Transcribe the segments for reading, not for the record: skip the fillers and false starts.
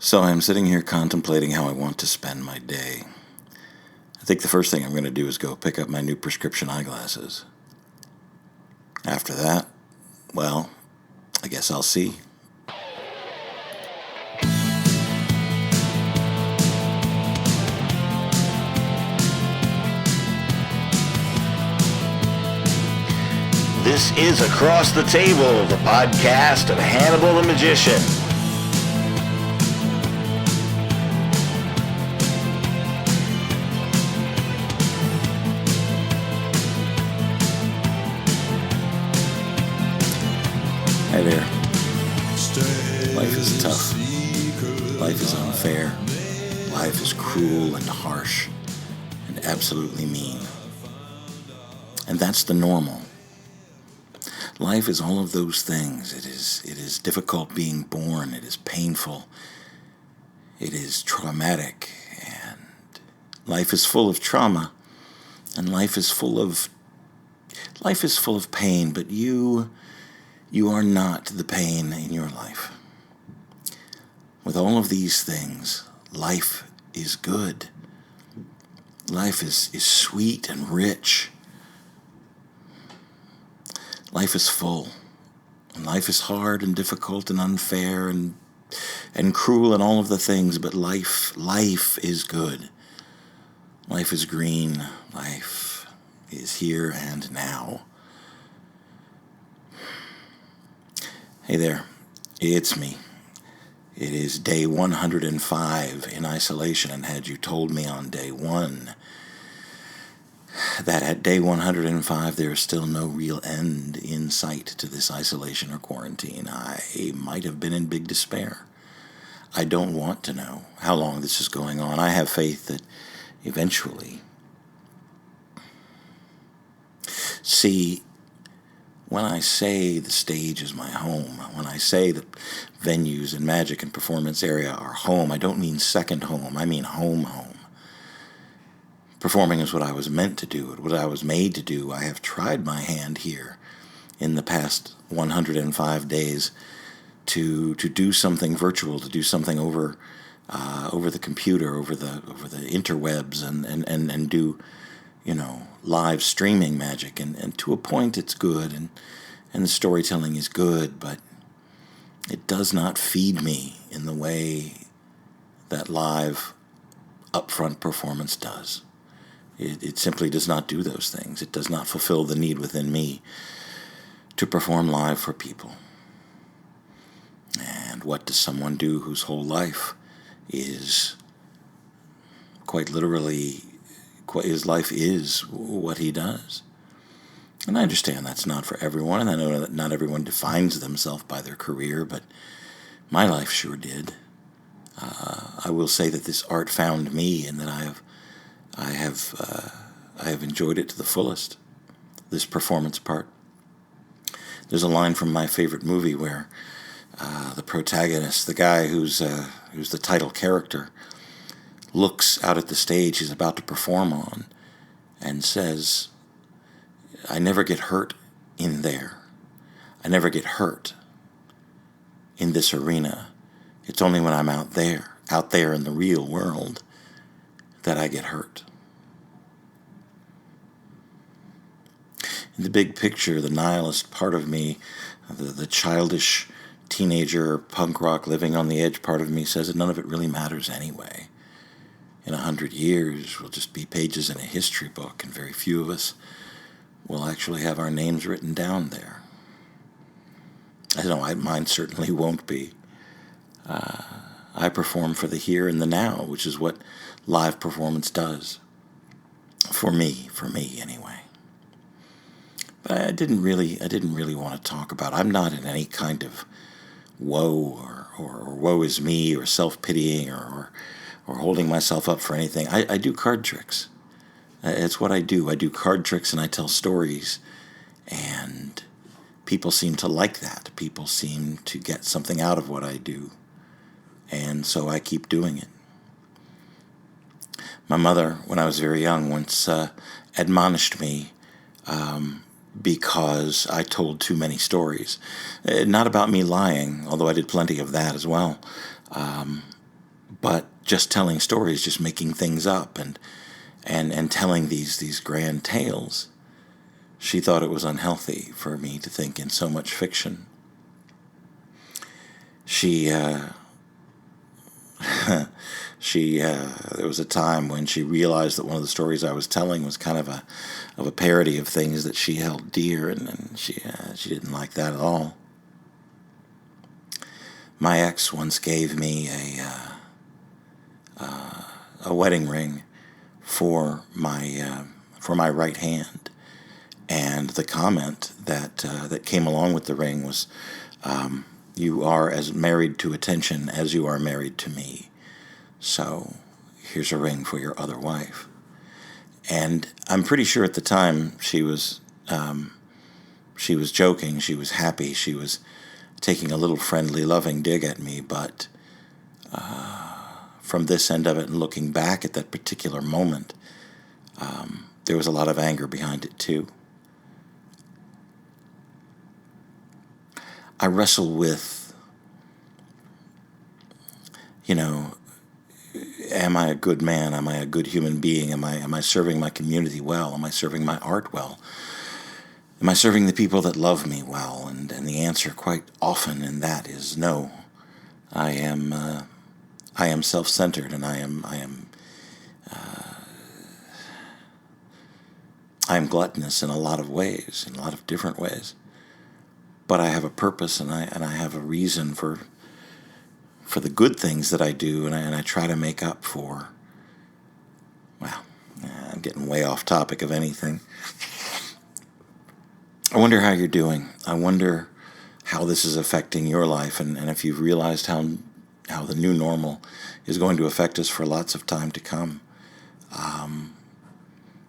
So I'm sitting here contemplating how I want to spend my day. I think the first thing I'm going to do is go pick up my new prescription eyeglasses. After that, well, I guess I'll see. This is Across the Table, the podcast of Hannibal the Magician. Hi there. Life is tough. Life is unfair. Life is cruel and harsh and absolutely mean. And that's the normal. Life is all of those things. It is difficult being born. It is painful. It is traumatic. And life is full of trauma. And life is full of pain, but you are not the pain in your life. With all of these things, life is good. Life is sweet and rich. Life is full. And life is hard and difficult and unfair and cruel and all of the things, but life is good. Life is green. Life is here and now. Hey there, it's me. It is day 105 in isolation, and had you told me on day 1 that at day 105 there is still no real end in sight to this isolation or quarantine, I might have been in big despair. I don't want to know how long this is going on. I have faith that eventually. See, when I say the stage is my home, when I say that venues and magic and performance area are home, I don't mean second home, I mean home. Performing is what I was meant to do, what I was made to do. I have tried my hand here in the past 105 days to do something virtual, to do something over the computer, over the interwebs, and do, live streaming magic, and to a point it's good, and the storytelling is good, but it does not feed me in the way that live upfront performance does. It simply does not do those things. It does not fulfill the need within me to perform live for people. And what does someone do whose whole life is quite literally, his life is what he does? And I understand that's not for everyone, and I know that not everyone defines themselves by their career, but my life sure did. I will say that this art found me, and that I have enjoyed it to the fullest, this performance part. There's a line from my favorite movie where the protagonist, the guy who's the title character, looks out at the stage he's about to perform on and says, "I never get hurt in there. I never get hurt in this arena. It's only when I'm out there in the real world, that I get hurt." In the big picture, the nihilist part of me, the childish teenager punk rock living on the edge part of me, says that none of it really matters anyway. In 100 years, we'll just be pages in a history book, and very few of us will actually have our names written down there. I know mine certainly won't be. I perform for the here and the now, which is what live performance does. For me anyway. But I didn't really want to talk about it. I'm not in any kind of woe or woe is me or self-pitying or holding myself up for anything. I do card tricks. It's what I do. I do card tricks and I tell stories, and people seem to like that. People seem to get something out of what I do, and so I keep doing it. My mother, when I was very young, once admonished me because I told too many stories. Not about me lying, although I did plenty of that as well, but just telling stories, just making things up and telling these grand tales. She thought it was unhealthy for me to think in so much fiction. She there was a time when she realized that one of the stories I was telling was kind of a parody of things that she held dear, and she didn't like that at all. My ex once gave me a wedding ring for my right hand, and the comment that came along with the ring was, "You are as married to attention as you are married to me. So here's a ring for your other wife." And I'm pretty sure at the time she was joking, she was happy, she was taking a little friendly, loving dig at me, but from this end of it and looking back at that particular moment, there was a lot of anger behind it too. I wrestle with, am I a good man? Am I a good human being? Am I serving my community well? Am I serving my art well? Am I serving the people that love me well? And the answer quite often in that is no. I am self-centered, and I am gluttonous in a lot of ways, in a lot of different ways. But I have a purpose, and I have a reason for the good things that I do, and I try to make up for. Well, I'm getting way off topic of anything. I wonder how you're doing. I wonder how this is affecting your life, and if you've realized how the new normal is going to affect us for lots of time to come.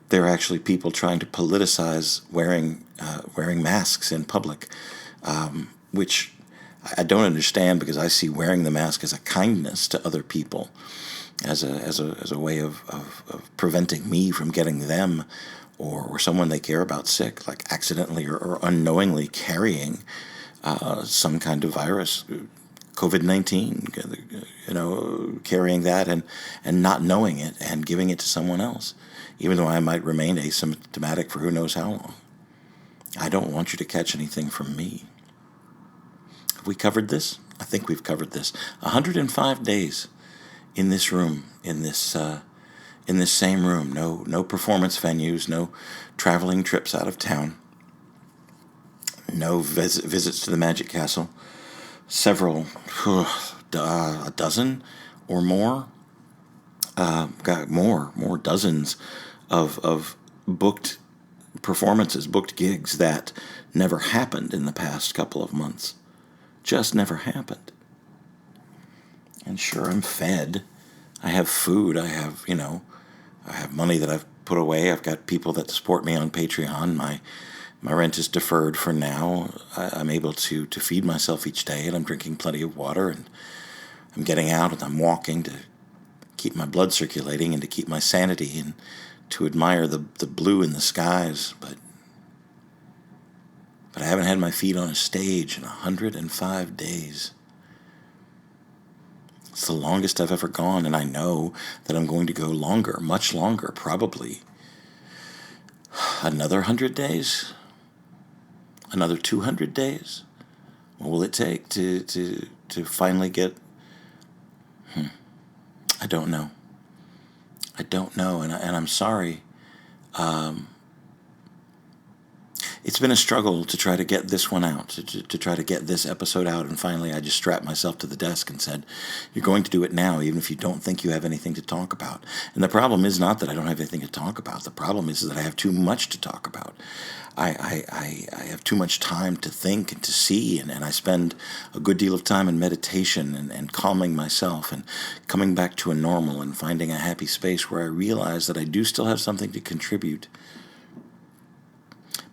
There are actually people trying to politicize wearing masks in public, which I don't understand, because I see wearing the mask as a kindness to other people, as a way of preventing me from getting them or someone they care about sick, like accidentally or unknowingly carrying some kind of virus, COVID-19, carrying that and not knowing it and giving it to someone else, even though I might remain asymptomatic for who knows how long. I don't want you to catch anything from me. Have we covered this? I think we've covered this. 105 days in this room, in this same room. No performance venues, no traveling trips out of town, no visits to the Magic Castle. Several, a dozen or more, got more dozens of booked performances, booked gigs that never happened in the past couple of months. Just never happened. And sure, I'm fed. I have food. I have money that I've put away. I've got people that support me on Patreon. My rent is deferred for now. I'm able to feed myself each day, and I'm drinking plenty of water, and I'm getting out and I'm walking to keep my blood circulating and to keep my sanity and to admire the blue in the skies. But I haven't had my feet on a stage in 105 days. It's the longest I've ever gone, and I know that I'm going to go longer, much longer, probably. Another 100 days? Another 200 days? What will it take to finally get... I don't know. And I'm sorry. It's been a struggle to try to get this one out, to try to get this episode out, and finally I just strapped myself to the desk and said, you're going to do it now, even if you don't think you have anything to talk about. And the problem is not that I don't have anything to talk about. The problem is that I have too much to talk about. I have too much time to think and to see, and I spend a good deal of time in meditation and calming myself and coming back to a normal and finding a happy space where I realize that I do still have something to contribute.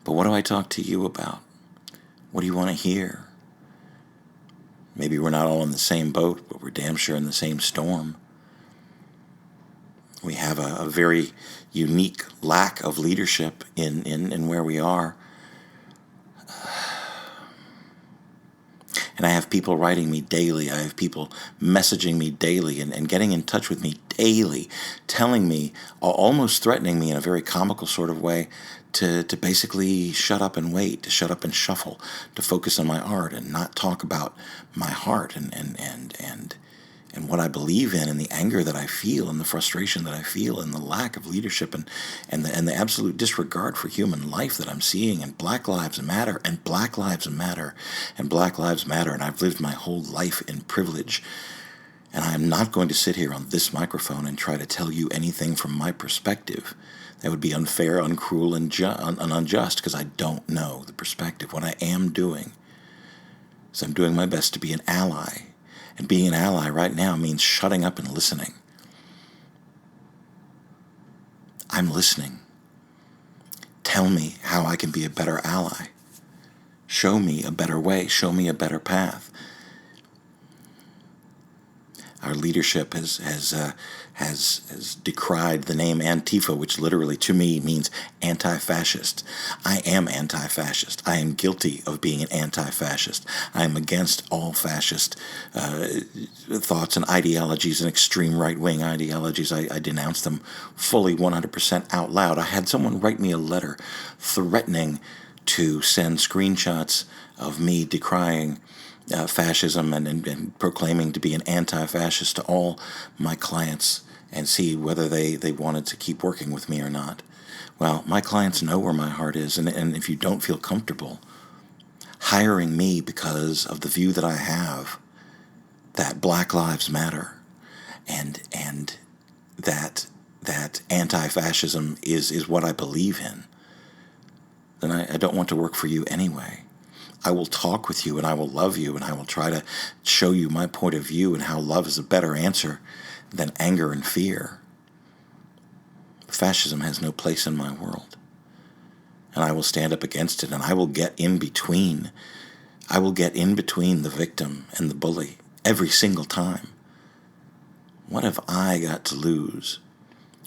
But what do I talk to you about? What do you want to hear? Maybe we're not all in the same boat, but we're damn sure in the same storm. We have a very unique lack of leadership in where we are. And I have people writing me daily. I have people messaging me daily and getting in touch with me daily, telling me, almost threatening me in a very comical sort of way, to basically shut up and wait, to shut up and shuffle, to focus on my art and not talk about my heart and what I believe in, and the anger that I feel, and the frustration that I feel, and the lack of leadership, and the absolute disregard for human life that I'm seeing. And Black Lives Matter, and Black Lives Matter, and Black Lives Matter. And I've lived my whole life in privilege, and I am not going to sit here on this microphone and try to tell you anything from my perspective. That would be unfair, uncruel, and unjust, because I don't know the perspective. What I am doing is I'm doing my best to be an ally. And being an ally right now means shutting up and listening. I'm listening. Tell me how I can be a better ally. Show me a better way. Show me a better path. Our leadership has decried the name Antifa, which literally to me means anti-fascist. I am anti-fascist. I am guilty of being an anti-fascist. I am against all fascist thoughts and ideologies and extreme right-wing ideologies. I denounce them fully 100% out loud. I had someone write me a letter threatening to send screenshots of me decrying fascism and proclaiming to be an anti-fascist to all my clients and see whether they wanted to keep working with me or not. Well, my clients know where my heart is, and if you don't feel comfortable hiring me because of the view that I have that Black Lives Matter and that anti-fascism is what I believe in, then I don't want to work for you anyway. I will talk with you, and I will love you, and I will try to show you my point of view and how love is a better answer than anger and fear. Fascism has no place in my world, and I will stand up against it, and I will get in between. I will get in between the victim and the bully every single time. What have I got to lose?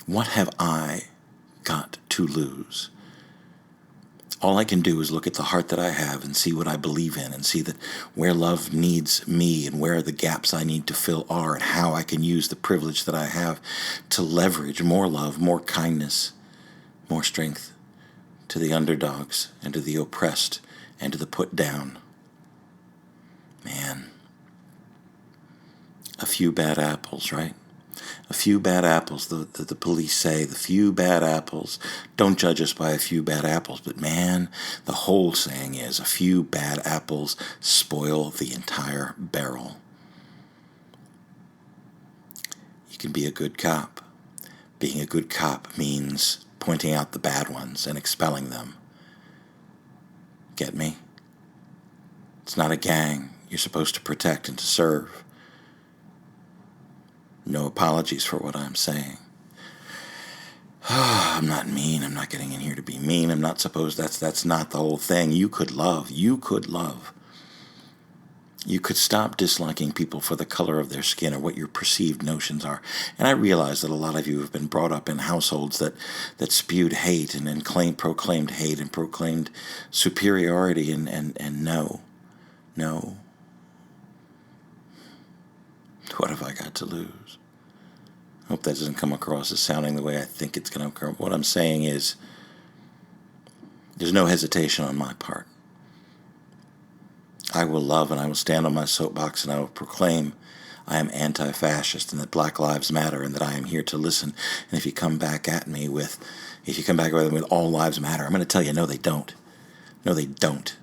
What have I got to lose? All I can do is look at the heart that I have and see what I believe in, and see that where love needs me and where the gaps I need to fill are, and how I can use the privilege that I have to leverage more love, more kindness, more strength to the underdogs and to the oppressed and to the put down. Man, a few bad apples, right? A few bad apples, the police say, the few bad apples. Don't judge us by a few bad apples, but man, the whole saying is a few bad apples spoil the entire barrel. You can be a good cop. Being a good cop means pointing out the bad ones and expelling them. Get me? It's not a gang you're supposed to protect and to serve. No apologies for what I'm saying. I'm not mean. I'm not getting in here to be mean. I'm not supposed. That's not the whole thing. You could love. You could love. You could stop disliking people for the color of their skin or what your perceived notions are. And I realize that a lot of you have been brought up in households that spewed hate and proclaimed hate and proclaimed superiority and no. What have I got to lose? I hope that doesn't come across as sounding the way I think it's going to occur. What I'm saying is there's no hesitation on my part. I will love, and I will stand on my soapbox, and I will proclaim I am anti-fascist and that Black Lives Matter and that I am here to listen. And if you come back at me with all lives matter, I'm going to tell you, no, they don't. No, they don't.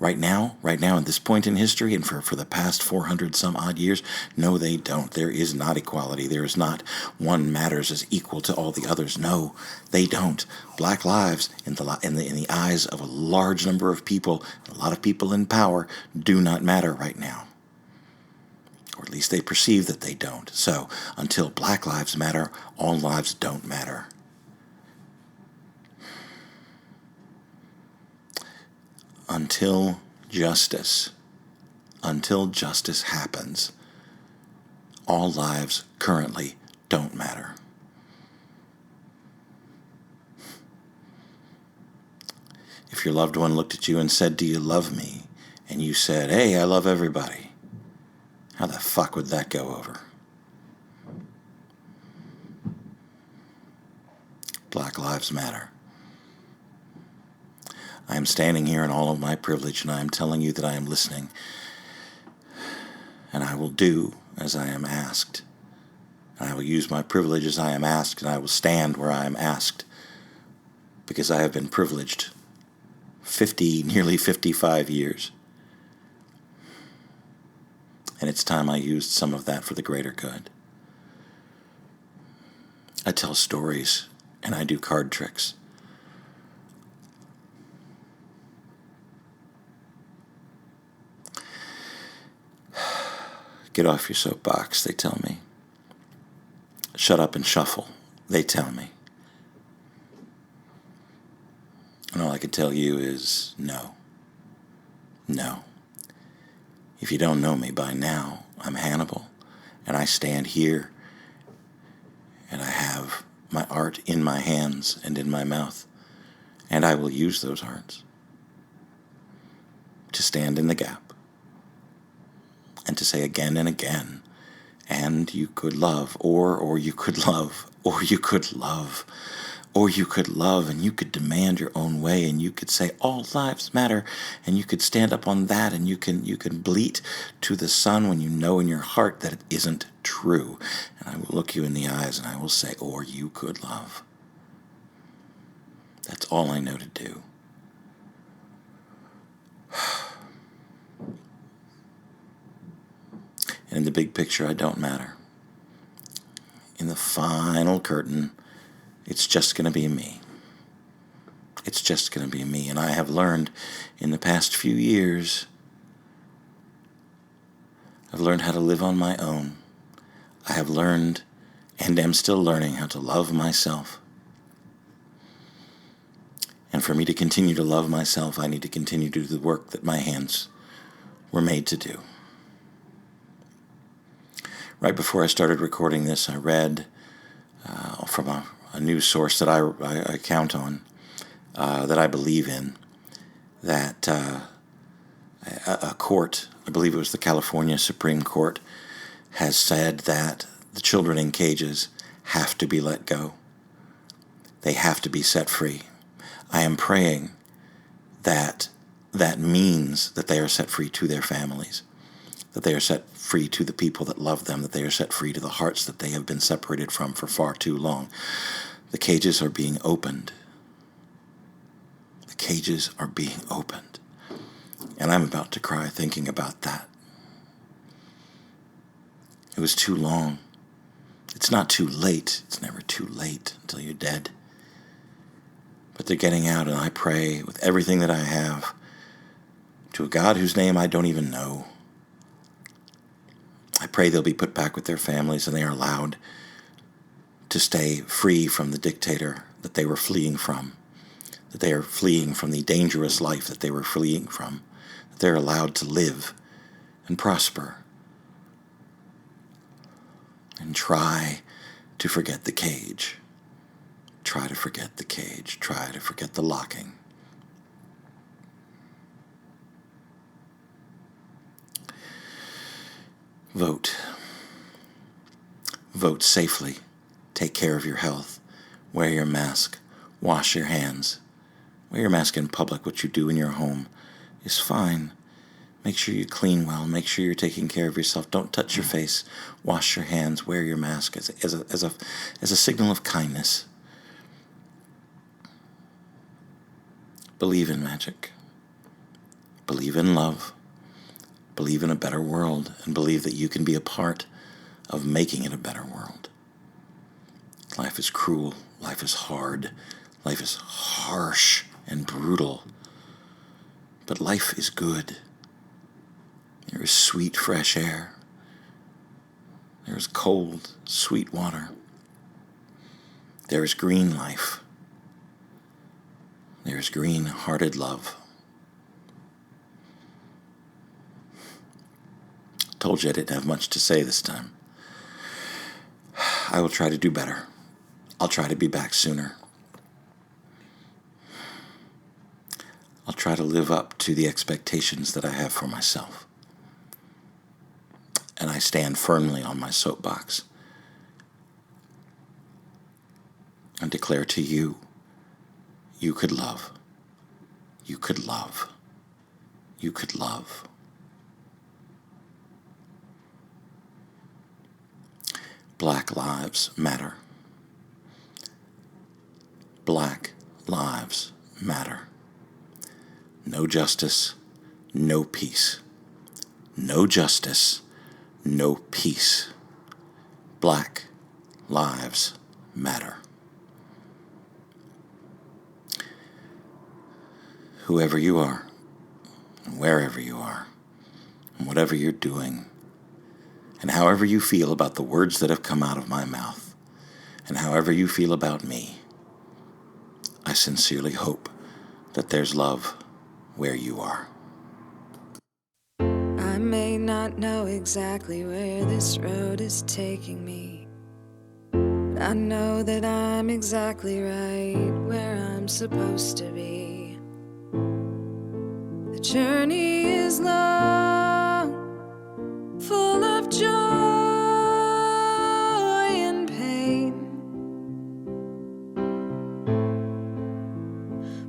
Right now, at this point in history, and for the past 400 some odd years, no, they don't. There is not equality. There is not one matters as equal to all the others. No, they don't. Black lives, in the eyes of a large number of people, a lot of people in power, do not matter right now. Or at least they perceive that they don't. So, until Black lives matter, all lives don't matter. Until justice happens, all lives currently don't matter. If your loved one looked at you and said, "Do you love me?" and you said, "Hey, I love everybody," how the fuck would that go over? Black Lives Matter. I am standing here in all of my privilege, and I am telling you that I am listening, and I will do as I am asked. I will use my privilege as I am asked, and I will stand where I am asked, because I have been privileged nearly 55 years. And it's time I used some of that for the greater good. I tell stories, and I do card tricks. Get off your soapbox, they tell me. Shut up and shuffle, they tell me. And all I can tell you is no. No. If you don't know me by now, I'm Hannibal, and I stand here, and I have my art in my hands and in my mouth, and I will use those arts to stand in the gap and to say again and again, and you could love, or you could love, or you could love, or you could love, and you could demand your own way, and you could say all lives matter, and you could stand up on that, and you can bleat to the sun when you know in your heart that it isn't true. And I will look you in the eyes and I will say, or you could love. That's all I know to do. And in the big picture, I don't matter. In the final curtain, it's just going to be me. It's just going to be me. And I have learned in the past few years, I've learned how to live on my own. I have learned and am still learning how to love myself. And for me to continue to love myself, I need to continue to do the work that my hands were made to do. Right before I started recording this, I read from a news source that I count on, that I believe in, that a court, I believe it was the California Supreme Court, has said that the children in cages have to be let go. They have to be set free. I am praying that that means that they are set free to their families, that they are set free to the people that love them, that they are set free to the hearts that they have been separated from for far too long. The cages are being opened. The cages are being opened. And I'm about to cry thinking about that. It was too long. It's not too late. It's never too late until you're dead. But they're getting out, and I pray with everything that I have to a God whose name I don't even know. I pray they'll be put back with their families and they are allowed to stay free from the dictator that they were fleeing from, that they are fleeing from the dangerous life that they were fleeing from, that they're allowed to live and prosper and try to forget the cage. Try to forget the cage. Try to forget the locking. Vote. Vote safely. Take care of your health. Wear your mask. Wash your hands. Wear your mask in public. What you do in your home is fine. Make sure you clean well. Make sure you're taking care of yourself. Don't touch your face. Wash your hands. Wear your mask as a signal of kindness. Believe in magic. Believe in love. Believe in a better world, and believe that you can be a part of making it a better world. Life is cruel. Life is hard. Life is harsh and brutal. But life is good. There is sweet, fresh air. There is cold, sweet water. There is green life. There is green-hearted love. Told you I didn't have much to say this time. I will try to do better. I'll try to be back sooner. I'll try to live up to the expectations that I have for myself. And I stand firmly on my soapbox and declare to you, you could love. You could love. You could love. Black lives matter. Black lives matter. No justice, no peace. No justice, no peace. Black lives matter. Whoever you are, and wherever you are, and whatever you're doing, and however you feel about the words that have come out of my mouth, and however you feel about me, I sincerely hope that there's love where you are. I may not know exactly where this road is taking me, but I know that I'm exactly right where I'm supposed to be. The journey is long, full of joy and pain,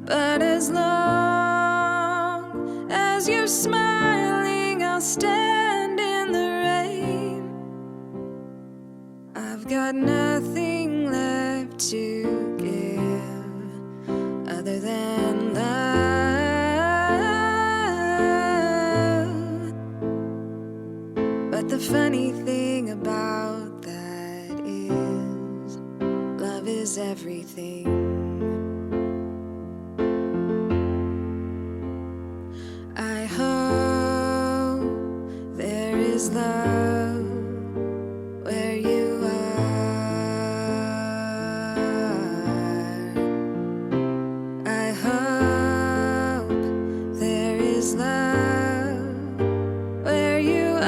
but as long as you're smiling, I'll stand in the rain. I've got nothing left to give other than love. But the funny thing about that is, love is everything. I hope there is love where you are. I hope there is love where you are.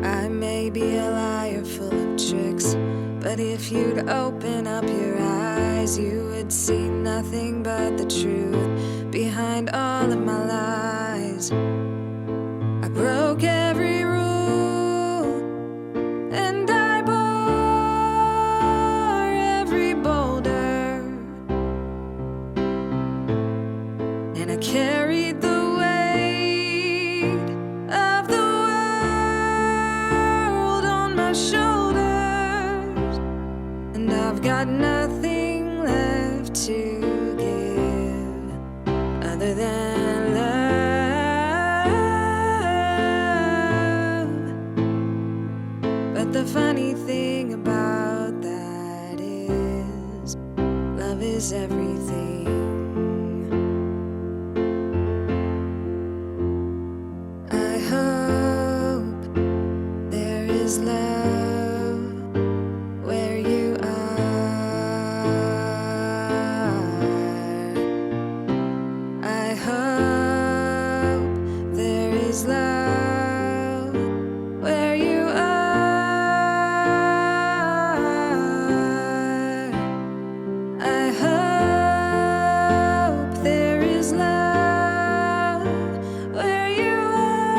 I may be a liar full of tricks, but if you'd open up your eyes, you would see nothing but the truth behind all of my lies. I broke every rule, and I bore every boulder, and I carried the weight of the world on my shoulders, and I've got nothing left to give other than love. But the funny thing about that is, love is everything. I hope there is love where you are. I hope there is love where you are. I hope there is love where you are.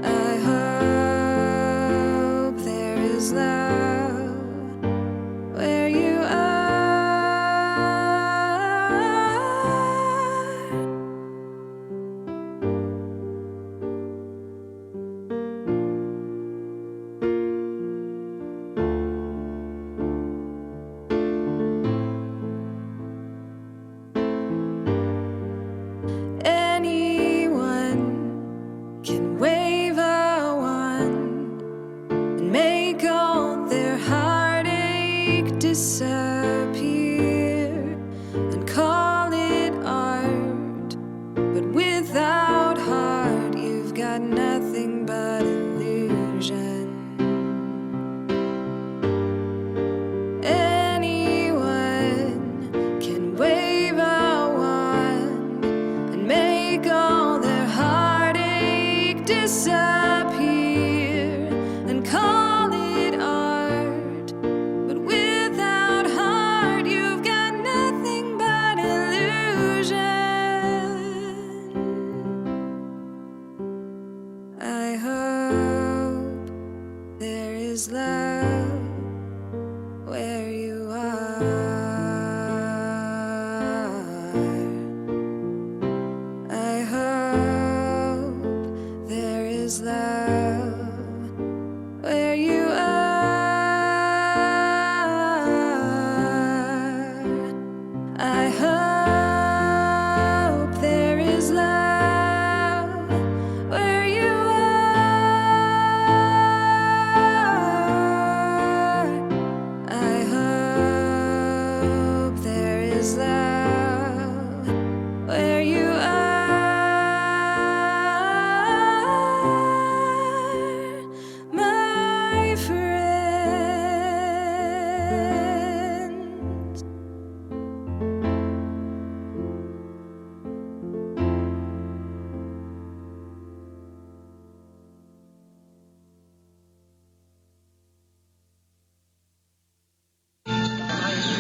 I hope there is love where you are.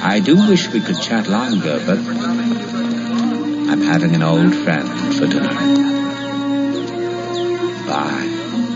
I do wish we could chat longer, but I'm having an old friend for dinner. Bye.